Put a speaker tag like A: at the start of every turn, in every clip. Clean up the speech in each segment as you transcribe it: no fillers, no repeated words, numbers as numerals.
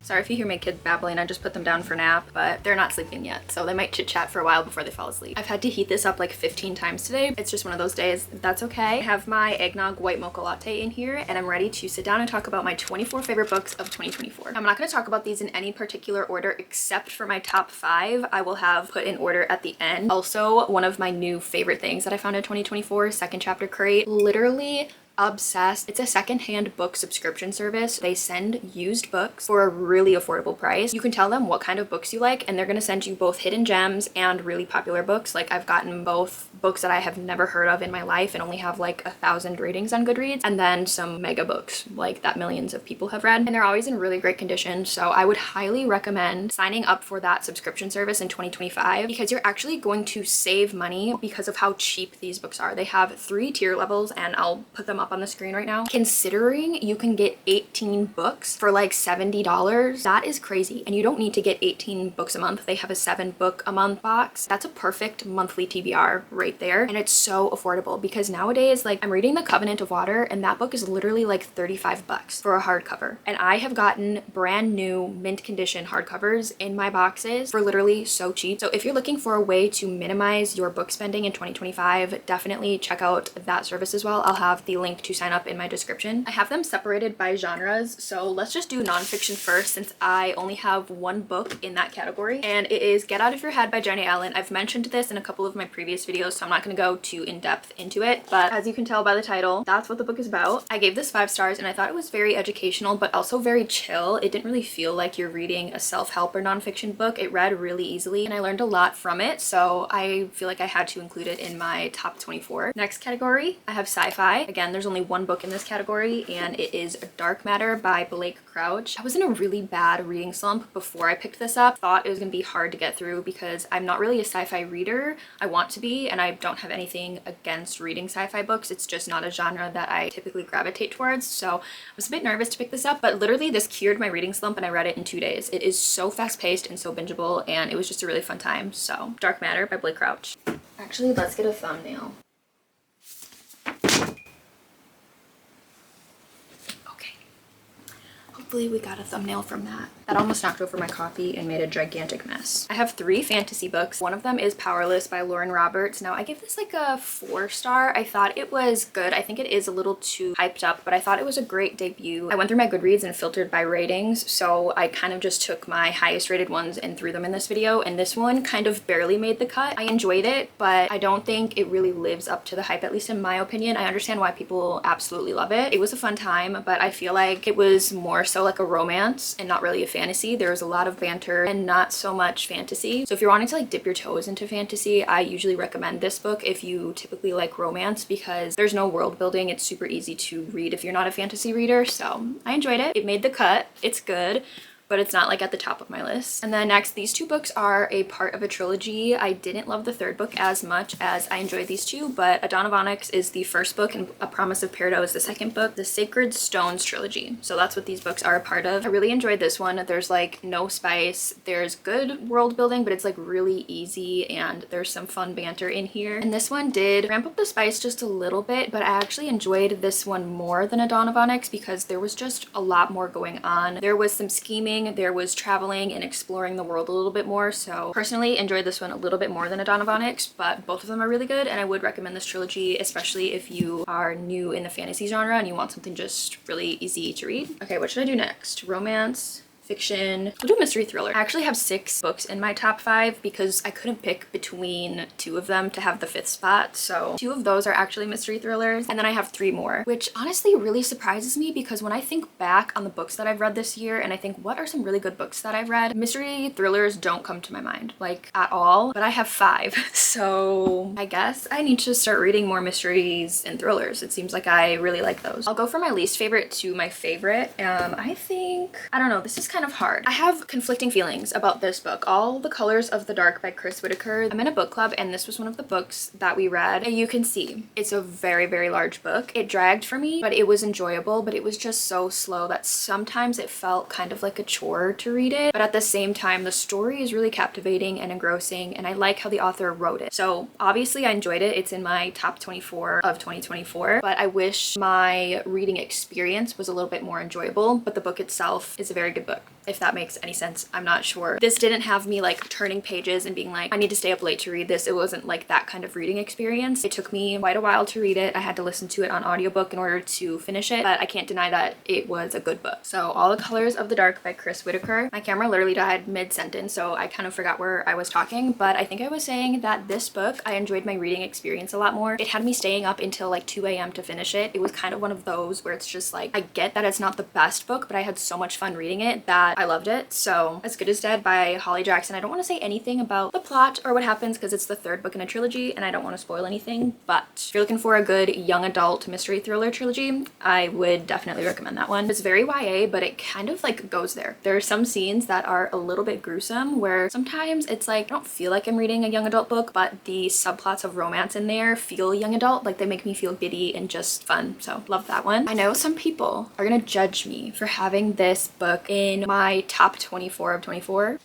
A: Sorry if you hear my kids babbling, I just put them down for nap, but they're not sleeping yet, so they might chit chat for a while before they fall asleep. I've had to heat this up like 15 times today. It's just one of those days. That's okay. I have my eggnog white mocha latte in here, and I'm ready to sit down and talk about my 24 favorite books of 2024. I'm not going to talk about these in any particular order except for my top 5. I will have put in order at the end. Also, one of my new favorite things that I found in 2024, Second Chapter Crate. Literally obsessed. It's a secondhand book subscription service. They send used books for a really affordable price. You can tell them what kind of books you like, and they're going to send you both hidden gems and really popular books. Like, I've gotten both books that I have never heard of in my life and only have like 1,000 ratings on Goodreads, and then some mega books like that millions of people have read, and they're always in really great condition. So I would highly recommend signing up for that subscription service in 2025 because you're actually going to save money because of how cheap these books are. They have 3 tier levels, and I'll put them up on the screen right now. Considering you can get 18 books for like $70, that is crazy. And you don't need to get 18 books a month. They have a 7 book a month box. That's a perfect monthly TBR right there. And it's so affordable because nowadays, like, I'm reading The Covenant of Water, and that book is literally like 35 bucks for a hardcover. And I have gotten brand new mint condition hardcovers in my boxes for literally so cheap. So if you're looking for a way to minimize your book spending in 2025, definitely check out that service as well. I'll have the link to sign up in my description. I have them separated by genres, so let's just do nonfiction first since I only have 1 book in that category, and it is Get Out of Your Head by Jenny Allen. I've mentioned this in a couple of my previous videos, so I'm not going to go too in-depth into it, but as you can tell by the title, that's what the book is about. I gave this 5 stars, and I thought it was very educational but also very chill. It didn't really feel like you're reading a self-help or nonfiction book. It read really easily, and I learned a lot from it, so I feel like I had to include it in my top 24. Next category, I have sci-fi. Again, there's only 1 book in this category, and it is Dark Matter by Blake Crouch. I was in a really bad reading slump before I picked this up. Thought it was gonna be hard to get through because I'm not really a sci-fi reader. I want to be, and I don't have anything against reading sci-fi books. It's just not a genre that I typically gravitate towards, so I was a bit nervous to pick this up, but literally this cured my reading slump and I read it in 2 days. It is so fast-paced and so bingeable, and it was just a really fun time. So Dark Matter by Blake Crouch. Actually, let's get a thumbnail. Hopefully we got a thumbnail from that. That almost knocked over my coffee and made a gigantic mess. I have 3 fantasy books. One of them is Powerless by Lauren Roberts. Now, I give this like a 4 star. I thought it was good. I think it is a little too hyped up, but I thought it was a great debut. I went through my Goodreads and filtered by ratings, so I kind of just took my highest rated ones and threw them in this video, and this one kind of barely made the cut. I enjoyed it, but I don't think it really lives up to the hype, at least in my opinion. I understand why people absolutely love it. It was a fun time, but I feel like it was more so like a romance and not really a fantasy. There was a lot of banter and not so much fantasy. So if you're wanting to like dip your toes into fantasy, I usually recommend this book if you typically like romance because there's no world building. It's super easy to read if you're not a fantasy reader. So I enjoyed it. It made the cut. It's good, but it's not like at the top of my list. And then next, these 2 books are a part of a trilogy. I didn't love the 3rd book as much as I enjoyed these 2, but A Dawn of Onyx is the 1st book and A Promise of Peridot is the 2nd book, the Sacred Stones trilogy. So that's what these books are a part of. I really enjoyed this one. There's like no spice. There's good world building, but it's like really easy, and there's some fun banter in here. And this one did ramp up the spice just a little bit, but I actually enjoyed this one more than A Dawn of Onyx because there was just a lot more going on. There was some scheming, there was traveling and exploring the world a little bit more, so personally enjoyed this one a little bit more than A Dawn of Onyx, but both of them are really good, and I would recommend this trilogy, especially if you are new in the fantasy genre and you want something just really easy to read. Okay, what should I do next? Romance, fiction, we'll do mystery thriller. I actually have 6 books in my top 5 because I couldn't pick between 2 of them to have the 5th spot, so 2 of those are actually mystery thrillers, and then I have 3 more, which honestly really surprises me because when I think back on the books that I've read this year and I think what are some really good books that I've read, mystery thrillers don't come to my mind like at all, but I have 5, so I guess I need to start reading more mysteries and thrillers. It seems like I really like those. I'll go from my least favorite to my favorite. I think, I don't know, this is kind of hard. I have conflicting feelings about this book, All the Colors of the Dark by Chris Whitaker. I'm in a book club, and this was one of the books that we read. And you can see it's a very, very large book. It dragged for me, but it was enjoyable, but it was just so slow that sometimes it felt kind of like a chore to read it. But at the same time, the story is really captivating and engrossing, and I like how the author wrote it. So obviously I enjoyed it. It's in my top 24 of 2024, but I wish my reading experience was a little bit more enjoyable, but the book itself is a very good book. if that makes any sense. I'm not sure. This didn't have me like turning pages and being like, I need to stay up late to read this. It wasn't like that kind of reading experience. It took me quite a while to read it. I had to listen to it on audiobook in order to finish it, but I can't deny that it was a good book. So All the Colors of the Dark by Chris Whitaker. My camera literally died mid-sentence, so I kind of forgot where I was talking, but I think I was saying that this book, I enjoyed my reading experience a lot more. It had me staying up until like 2 a.m. to finish it. It was kind of one of those where it's just like, I get that it's not the best book, but I had so much fun reading it that I loved it. So As Good as Dead by Holly Jackson. I don't want to say anything about the plot or what happens because it's the third book in a trilogy and I don't want to spoil anything, but if you're looking for a good young adult mystery thriller trilogy, I would definitely recommend that one. It's very YA, but it kind of like goes there. There are some scenes that are a little bit gruesome where sometimes it's like, I don't feel like I'm reading a young adult book, but the subplots of romance in there feel young adult. Like they make me feel giddy and just fun. So love that one. I know some people are gonna judge me for having this book in my top 24 of 24,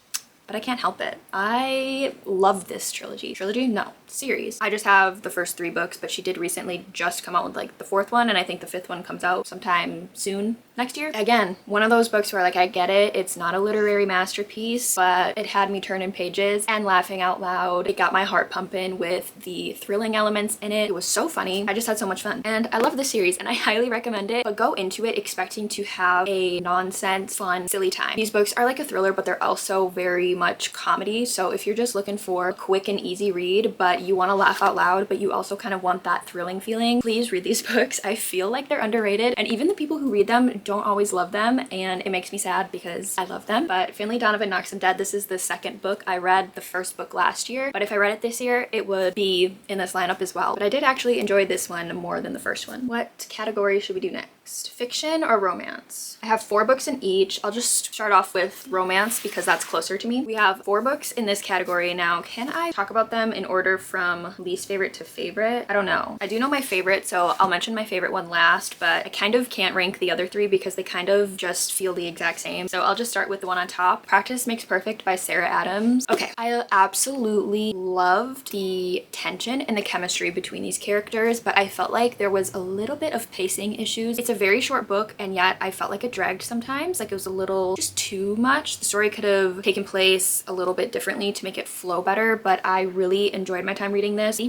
A: but I can't help it. I love this trilogy. Trilogy? No. Series. I just have the first 3 books, but she did recently just come out with like the 4th one, and I think the 5th one comes out sometime soon next year. Again, one of those books where like I get it, it's not a literary masterpiece, but it had me turning pages and laughing out loud. It got my heart pumping with the thrilling elements in it. It was so funny. I just had so much fun, and I love this series and I highly recommend it, but go into it expecting to have a nonsense, fun, silly time. These books are like a thriller, but they're also very much comedy, so if you're just looking for a quick and easy read, but you want to laugh out loud, but you also kind of want that thrilling feeling, please read these books. I feel like they're underrated, and even the people who read them don't always love them, and it makes me sad because I love them. But Finley Donovan Knocks 'Em Dead, this is the second book. I read the first book last year, but if I read it this year, it would be in this lineup as well. But I did actually enjoy this one more than the first one. What category should we do next? Fiction or romance? I have 4 books in each. I'll just start off with romance because that's closer to me. We have 4 books in this category. Now, can I talk about them in order from least favorite to favorite? I don't know. I do know my favorite, so I'll mention my favorite one last, but I kind of can't rank the other 3 because they kind of just feel the exact same. So I'll just start with the one on top. Practice Makes Perfect by Sarah Adams. Okay, I absolutely loved the tension and the chemistry between these characters, but I felt like there was a little bit of pacing issues. It's a very short book, and yet I felt like it dragged sometimes. Like it was a little just too much. The story could have taken place a little bit differently to make it flow better, but I really enjoyed my time reading this.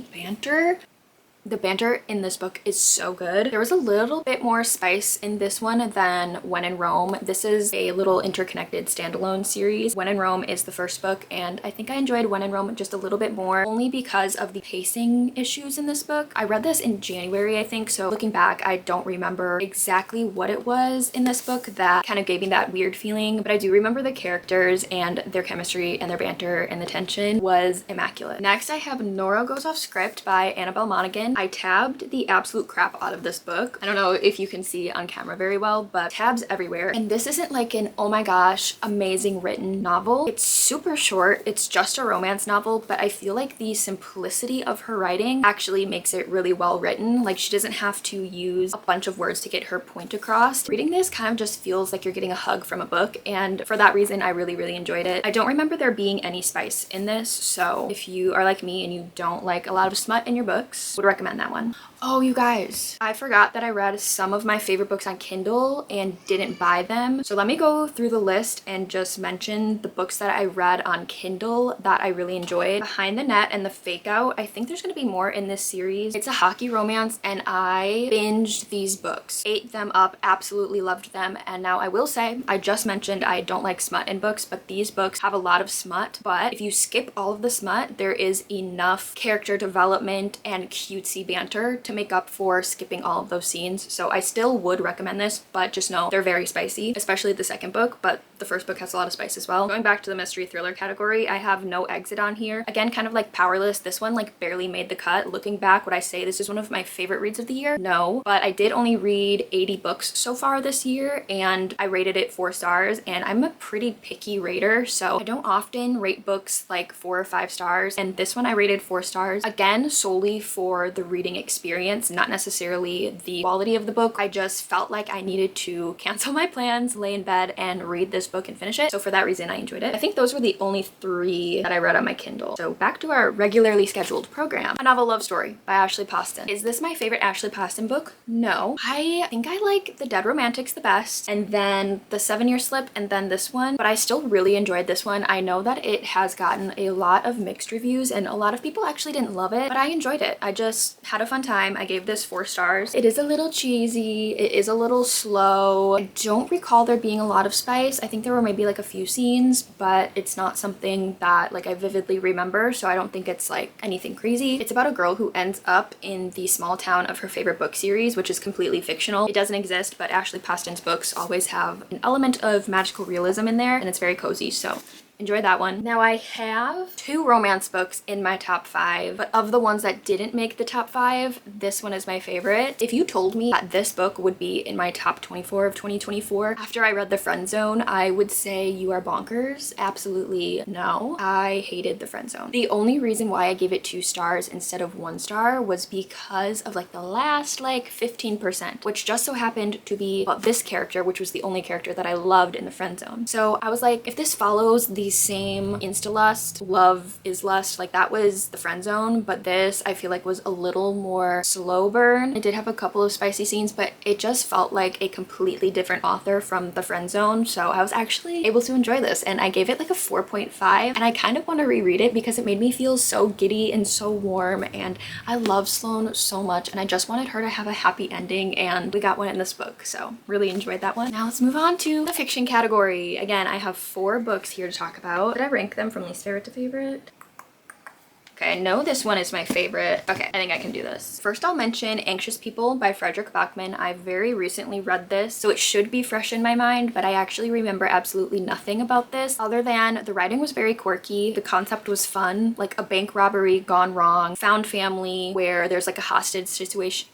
A: The banter in this book is so good. There was a little bit more spice in this one than When in Rome. This is a little interconnected standalone series. When in Rome is the first book, and I think I enjoyed When in Rome just a little bit more, only because of the pacing issues in this book. I read this in January, I think, so looking back, I don't remember exactly what it was in this book that kind of gave me that weird feeling, but I do remember the characters and their chemistry and their banter, and the tension was immaculate. Next, I have Nora Goes Off Script by Annabelle Monaghan. I tabbed the absolute crap out of this book. I don't know if you can see on camera very well, but tabs everywhere. And this isn't like an, oh my gosh, amazing written novel. It's super short. It's just a romance novel, but I feel like the simplicity of her writing actually makes it really well written. Like she doesn't have to use a bunch of words to get her point across. Reading this kind of just feels like you're getting a hug from a book, and for that reason, I really enjoyed it. I don't remember there being any spice in this, so if you are like me and you don't like a lot of smut in your books, would recommend that one. Oh, you guys, I forgot that I read some of my favorite books on Kindle and didn't buy them. So let me go through the list and just mention the books that I read on Kindle that I really enjoyed. Behind the Net and The Fake Out. I think there's gonna be more in this series. It's a hockey romance, and I binged these books, ate them up, absolutely loved them. And now I will say, I just mentioned I don't like smut in books, but these books have a lot of smut. But if you skip all of the smut, there is enough character development and cutesy banter to make up for skipping all of those scenes. So I still would recommend this, but just know they're very spicy, especially the second book, but the first book has a lot of spice as well. Going back to the mystery thriller category, I have No Exit on here. Again, kind of like Powerless, this one like barely made the cut. Looking back, would I say this is one of my favorite reads of the year? No, but I did only read 80 books so far this year, and I rated it 4 stars, and I'm a pretty picky rater, so I don't often rate books like 4 or 5 stars, and this one I rated 4 stars, again, solely for the reading experience experience, not necessarily the quality of the book. I just felt like I needed to cancel my plans, lay in bed, and read this book and finish it. So for that reason, I enjoyed it. I think those were the only 3 that I read on my Kindle. So back to our regularly scheduled program. A Novel Love Story by Ashley Poston. Is this my favorite Ashley Poston book? No. I think I like The Dead Romantics the best, and then The 7-Year Slip, and then this one, but I still really enjoyed this one. I know that it has gotten a lot of mixed reviews and a lot of people actually didn't love it, but I enjoyed it. I just had a fun time. I gave this 4 stars. It is a little cheesy. It is a little slow. I don't recall there being a lot of spice. I think there were maybe like a few scenes, but it's not something that like I vividly remember, so I don't think it's like anything crazy. It's about a girl who ends up in the small town of her favorite book series, which is completely fictional. It doesn't exist, but Ashley Poston's books always have an element of magical realism in there, and it's very cozy, so enjoy that one. Now I have 2 romance books in my top 5, but of the ones that didn't make the top 5, this one is my favorite. If you told me that this book would be in my top 24 of 2024 after I read The Friend Zone, I would say you are bonkers. Absolutely no. I hated The Friend Zone. The only reason why I gave it 2 stars instead of 1 star was because of like the last like 15%, which just so happened to be about this character, which was the only character that I loved in The Friend Zone. So I was like, if this follows the same insta-lust, love is lust, like that was The Friend Zone, but this I feel like was a little more slow burn. It did have a couple of spicy scenes, but it just felt like a completely different author from The Friend Zone, so I was actually able to enjoy this, and I gave it like a 4.5, and I kind of want to reread it because it made me feel so giddy and so warm, and I love Sloane so much, and I just wanted her to have a happy ending, and we got one in this book, so really enjoyed that one. Now let's move on to the fiction category. Again, I have 4 books here to talk about. Did I rank them from least favorite to favorite? Okay, I know this one is my favorite. Okay, I think I can do this. First, I'll mention Anxious People by Frederick Bachman. I very recently read this, so it should be fresh in my mind, but I actually remember absolutely nothing about this other than the writing was very quirky, the concept was fun, like a bank robbery gone wrong, found family where there's like a hostage situation.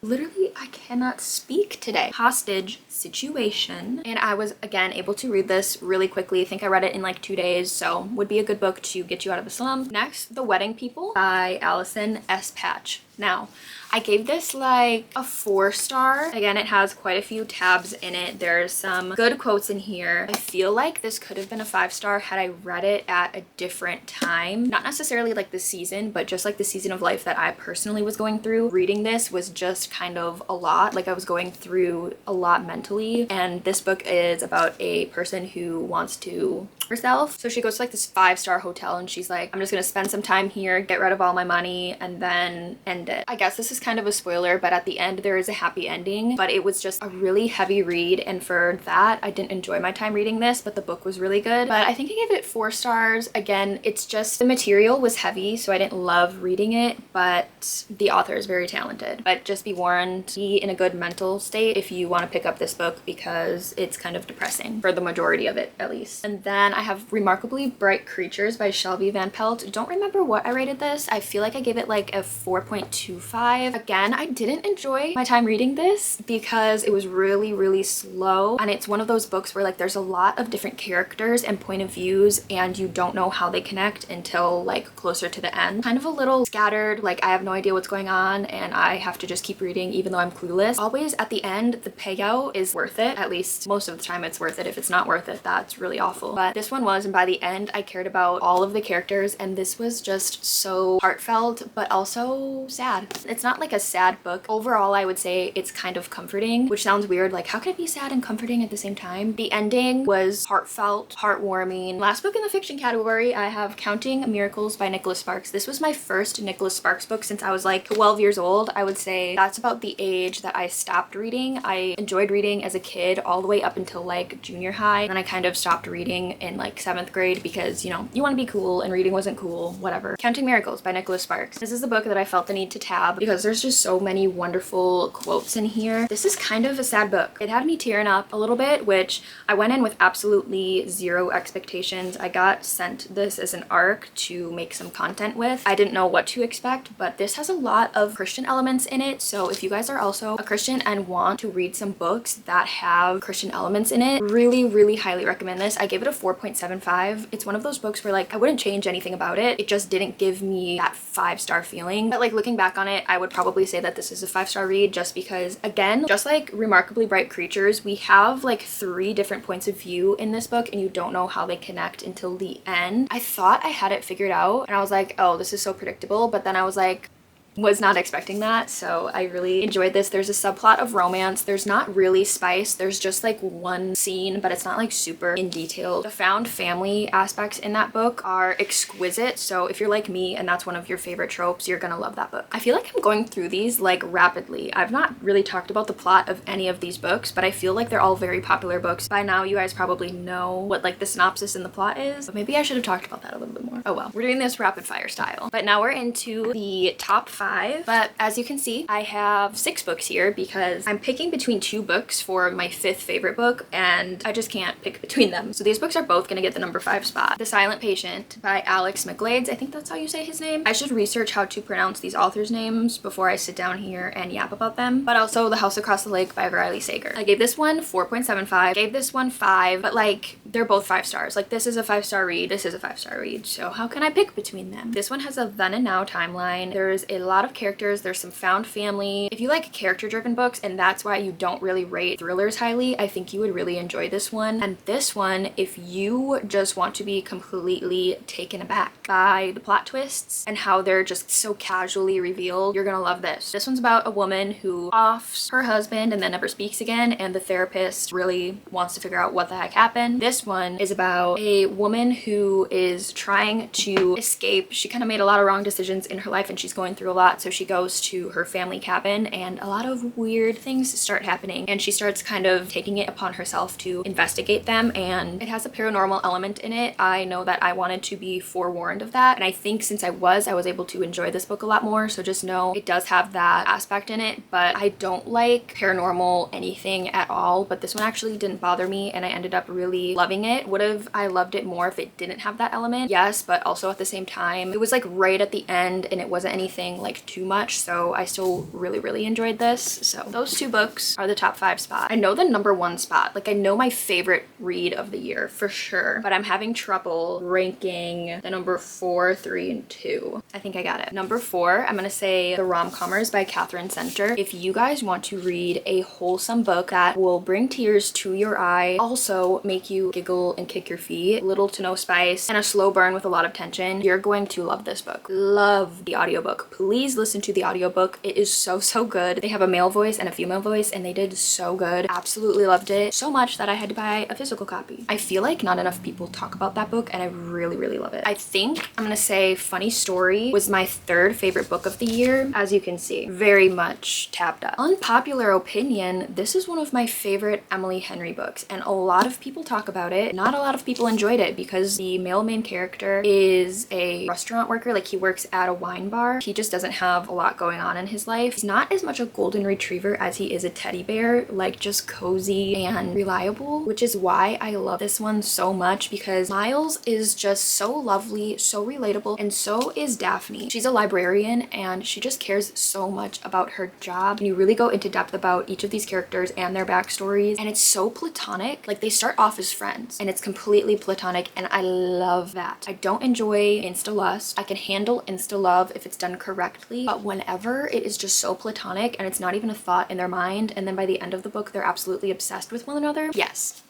A: Literally, I cannot speak today. Hostage situation. And I was, again, able to read this really quickly. I think I read it in like 2 days, so would be a good book to get you out of the slump. Next, The Wedding People by Allison S. Patch. Now, I gave this like a 4 star. Again, it has quite a few tabs in it. There's some good quotes in here. I feel like this could have been a 5 star had I read it at a different time. Not necessarily like the season, but just like the season of life that I personally was going through. Reading this was just kind of a lot. Like I was going through a lot mentally, and this book is about a person who wants to herself. So she goes to like this 5-star hotel and she's like, I'm just gonna spend some time here, get rid of all my money, and then end it. I guess this is kind of a spoiler, but at the end there is a happy ending, but it was just a really heavy read, and for that I didn't enjoy my time reading this, but the book was really good. But I think I gave it 4 stars. Again, it's just the material was heavy, so I didn't love reading it, but the author is very talented. But just be warned, be in a good mental state if you want to pick up this book because it's kind of depressing for the majority of it, at least. And then I have Remarkably Bright Creatures by Shelby Van Pelt. Don't remember what I rated this. I feel like I gave it like a 4.25. Again, I didn't enjoy my time reading this because it was really slow, and it's one of those books where like there's a lot of different characters and point of views and you don't know how they connect until like closer to the end. Kind of a little scattered, like I have no idea what's going on and I have to just keep reading even though I'm clueless. Always at the end, the payout is worth it. At least most of the time it's worth it. If it's not worth it, that's really awful. But this one was, and by the end I cared about all of the characters, and this was just so heartfelt but also sad. It's not like a sad book. Overall, I would say it's kind of comforting, which sounds weird. Like, how can it be sad and comforting at the same time? The ending was heartfelt, heartwarming. Last book in the fiction category, I have Counting Miracles by Nicholas Sparks. This was my first Nicholas Sparks book since I was like 12 years old. I would say that's about the age that I stopped reading. I enjoyed reading as a kid all the way up until like junior high, and then I kind of stopped reading in like 7th grade because, you know, you want to be cool and reading wasn't cool, whatever. Counting Miracles by Nicholas Sparks. This is the book that I felt the need to tab because there's just so many wonderful quotes in here. This is kind of a sad book. It had me tearing up a little bit, which I went in with absolutely zero expectations. I got sent this as an arc to make some content with. I didn't know what to expect, but this has a lot of Christian elements in it. So if you guys are also a Christian and want to read some books that have Christian elements in it, really highly recommend this. I gave it a 4.75. It's one of those books where like I wouldn't change anything about it. It just didn't give me that 5-star feeling. But like looking back back on it, I would probably say that this is a 5-star read, just because, again, just like Remarkably Bright Creatures, we have like 3 different points of view in this book and you don't know how they connect until the end. I thought I had it figured out and I was like, oh, this is so predictable, but then I was like, was not expecting that, so I really enjoyed this. There's a subplot of romance. There's not really spice. There's just like one scene, but it's not like super in detail. The found family aspects in that book are exquisite, so if you're like me and that's one of your favorite tropes, you're gonna love that book. I feel like I'm going through these like rapidly. I've not really talked about the plot of any of these books, but I feel like they're all very popular books. By now you guys probably know what like the synopsis and the plot is, but maybe I should have talked about that a little bit more. Oh well, we're doing this rapid fire style. But now we're into the top 5. But as you can see, I have 6 books here because I'm picking between 2 books for my 5th favorite book and I just can't pick between them. So these books are both gonna get the number 5 spot. The Silent Patient by Alex McGlades. I think that's how you say his name. I should research how to pronounce these authors' names before I sit down here and yap about them. But also The House Across the Lake by Riley Sager. I gave this one 4.75, gave this one 5, but like they're both 5 stars. Like this is a 5-star read, this is a 5-star read. So how can I pick between them? This one has a then and now timeline. There's a lot of characters. There's some found family. If you like character-driven books and that's why you don't really rate thrillers highly, I think you would really enjoy this one. And this one, if you just want to be completely taken aback by the plot twists and how they're just so casually revealed, you're gonna love this. This one's about a woman who offs her husband and then never speaks again, and the therapist really wants to figure out what the heck happened. This one is about a woman who is trying to escape. She kind of made a lot of wrong decisions in her life and she's going through a lot, so she goes to her family cabin and a lot of weird things start happening and she starts kind of taking it upon herself to investigate them, and it has a paranormal element in it. I know that I wanted to be forewarned of that, and I think since I was able to enjoy this book a lot more, so just know it does have that aspect in it. But I don't like paranormal anything at all, but this one actually didn't bother me and I ended up really loving it. Would have I loved it more if it didn't have that element? Yes, but also at the same time it was like right at the end and it wasn't anything like too much, so I still really enjoyed this. So those 2 books are the top 5 spot. I know the number 1 spot, like I know my favorite read of the year for sure, but I'm having trouble ranking the number 4, 3, and 2. I think I got it. Number 4, I'm gonna say The Romcommers by Catherine Center. If you guys want to read a wholesome book that will bring tears to your eye, also make you giggle and kick your feet, little to no spice, and a slow burn with a lot of tension, you're going to love this book. Love the audiobook. Please listen to the audiobook. It is so good. They have a male voice and a female voice and they did so good. Absolutely loved it so much that I had to buy a physical copy. I feel like not enough people talk about that book and I really love it. I think I'm gonna say Funny Story was my 3rd favorite book of the year. As you can see, very much tapped up. Unpopular opinion, this is one of my favorite Emily Henry books and a lot of people talk about it. Not a lot of people enjoyed it because the male main character is a restaurant worker, like he works at a wine bar. He just doesn't have a lot going on in his life. He's not as much a golden retriever as he is a teddy bear, like just cozy and reliable, which is why I love this one so much, because Miles is just so lovely, so relatable, and so is Daphne. She's a librarian and she just cares so much about her job, and you really go into depth about each of these characters and their backstories, and it's so platonic. Like they start off as friends and it's completely platonic, and I love that. I don't enjoy insta lust. I can handle insta love if it's done correctly, but whenever it is just so platonic and it's not even a thought in their mind, and then by the end of the book they're absolutely obsessed with one another, yes,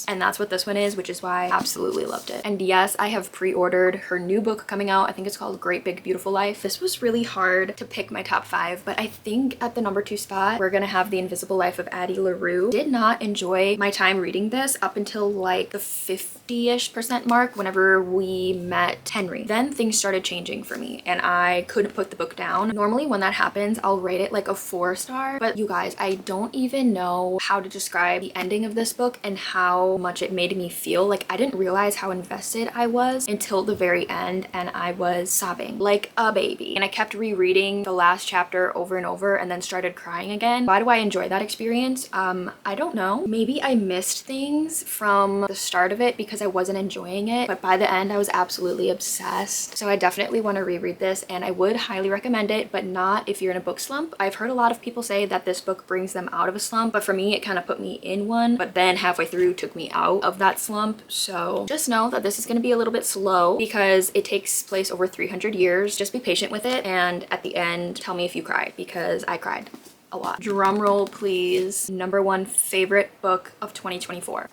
A: and that's what this one is, which is why I absolutely loved it. And yes, I have pre-ordered her new book coming out. I think it's called Great Big Beautiful Life. This was really hard to pick my top 5, but I think at the number 2 spot we're gonna have The Invisible Life of Addie LaRue. Did not enjoy my time reading this up until like the 50-ish% mark whenever we met Henry. Then things started changing for me and I couldn't put the book down. Normally when that happens I'll rate it like a 4-star, but you guys, I don't even know how to describe the ending of this book and how much it made me feel. Like I didn't realize how invested I was until the very end, and I was sobbing like a baby, and I kept rereading the last chapter over and over and then started crying again. Why do I enjoy that experience? I don't know. Maybe I missed things from the start of it because I wasn't enjoying it, but by the end I was absolutely obsessed. So I definitely want to reread this and I would highly recommend it, but not if you're in a book slump. I've heard a lot of people say that this book brings them out of a slump, but for me it kind of put me in one, but then halfway through through took me out of that slump. So just know that this is going to be a little bit slow because it takes place over 300 years. Just be patient with it, and at the end tell me if you cried, because I cried a lot. Drum roll please. Number 1 favorite book of 2024.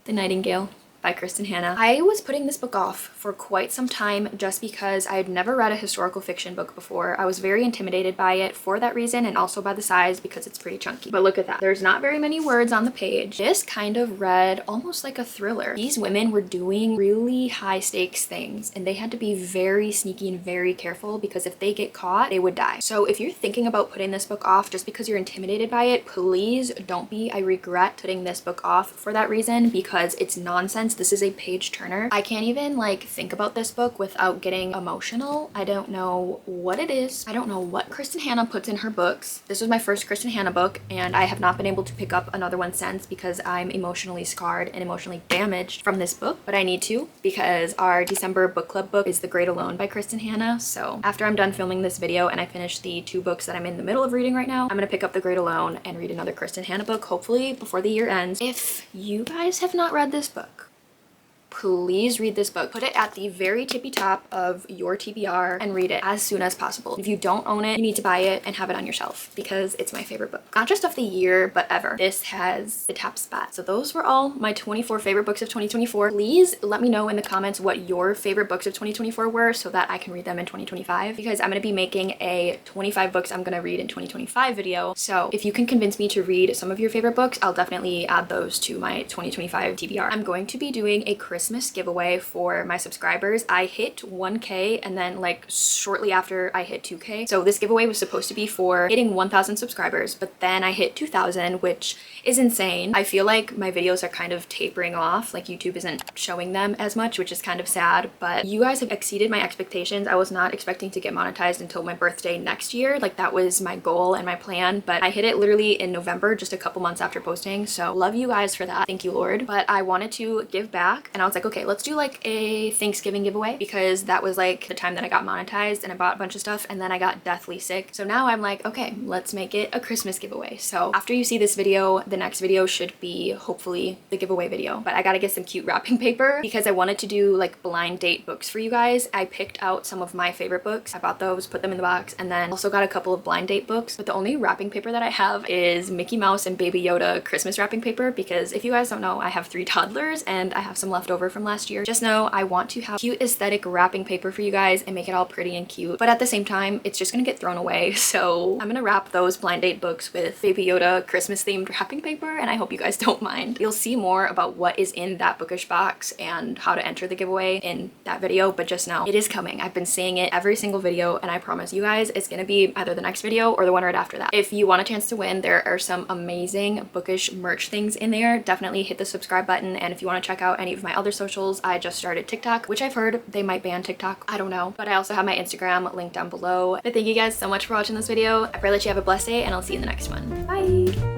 A: The Nightingale by Kristen Hanna. I was putting this book off for quite some time just because I had never read a historical fiction book before. I was very intimidated by it for that reason, and also by the size because it's pretty chunky. But look at that. There's not very many words on the page. This kind of read almost like a thriller. These women were doing really high stakes things, and they had to be very sneaky and very careful because if they get caught, they would die. So if you're thinking about putting this book off just because you're intimidated by it, please don't be. I regret putting this book off for that reason because it's nonsense. This is a page turner. I can't even like think about this book without getting emotional. I don't know what it is. I don't know what Kristen Hanna puts in her books. This was my first Kristen Hanna book, and I have not been able to pick up another one since because I'm emotionally scarred and emotionally damaged from this book. But I need to, because our December book club book is The Great Alone by Kristen Hanna. So after I'm done filming this video and I finish the 2 books that I'm in the middle of reading right now, I'm gonna pick up The Great Alone and read another Kristen Hanna book, hopefully before the year ends. If you guys have not read this book, please read this book. Put it at the very tippy top of your TBR and read it as soon as possible. If you don't own it, you need to buy it and have it on your shelf because it's my favorite book. Not just of the year, but ever. This has the top spot. So those were all my 24 favorite books of 2024. Please let me know in the comments what your favorite books of 2024 were so that I can read them in 2025, because I'm going to be making a 25 books I'm going to read in 2025 video. So if you can convince me to read some of your favorite books, I'll definitely add those to my 2025 TBR. I'm going to be doing a Christmas giveaway for my subscribers. I hit 1K and then like shortly after I hit 2K. So this giveaway was supposed to be for hitting 1,000 subscribers, but then I hit 2,000, which is insane. I feel like my videos are kind of tapering off, like YouTube isn't showing them as much, which is kind of sad, but you guys have exceeded my expectations. I was not expecting to get monetized until my birthday next year. Like that was my goal and my plan, but I hit it literally in November, just a couple months after posting. So love you guys for that. Thank you, Lord. But I wanted to give back, and I was like, okay, let's do like a Thanksgiving giveaway, because that was like the time that I got monetized and I bought a bunch of stuff, and then I got deathly sick. So now I'm like, okay, let's make it a Christmas giveaway. So after you see this video, the next video should be hopefully the giveaway video, but I gotta get some cute wrapping paper because I wanted to do like blind date books for you guys. I picked out some of my favorite books. I bought those, put them in the box, and then also got a couple of blind date books. But the only wrapping paper that I have is Mickey Mouse and Baby Yoda Christmas wrapping paper, because if you guys don't know, I have 3 toddlers and I have some left over from last year. Just know I want to have cute aesthetic wrapping paper for you guys and make it all pretty and cute, but at the same time it's just gonna get thrown away. So I'm gonna wrap those blind date books with Baby Yoda Christmas themed wrapping paper, and I hope you guys don't mind. You'll see more about what is in that bookish box and how to enter the giveaway in that video, but just know it is coming. I've been saying it every single video, and I promise you guys it's gonna be either the next video or the one right after that. If you want a chance to win, there are some amazing bookish merch things in there. Definitely hit the subscribe button, and if you want to check out any of my other socials, I just started TikTok, which I've heard they might ban TikTok. I don't know, but I also have my Instagram linked down below. But thank you guys so much for watching this video. I pray that you have a blessed day, and I'll see you in the next one. Bye!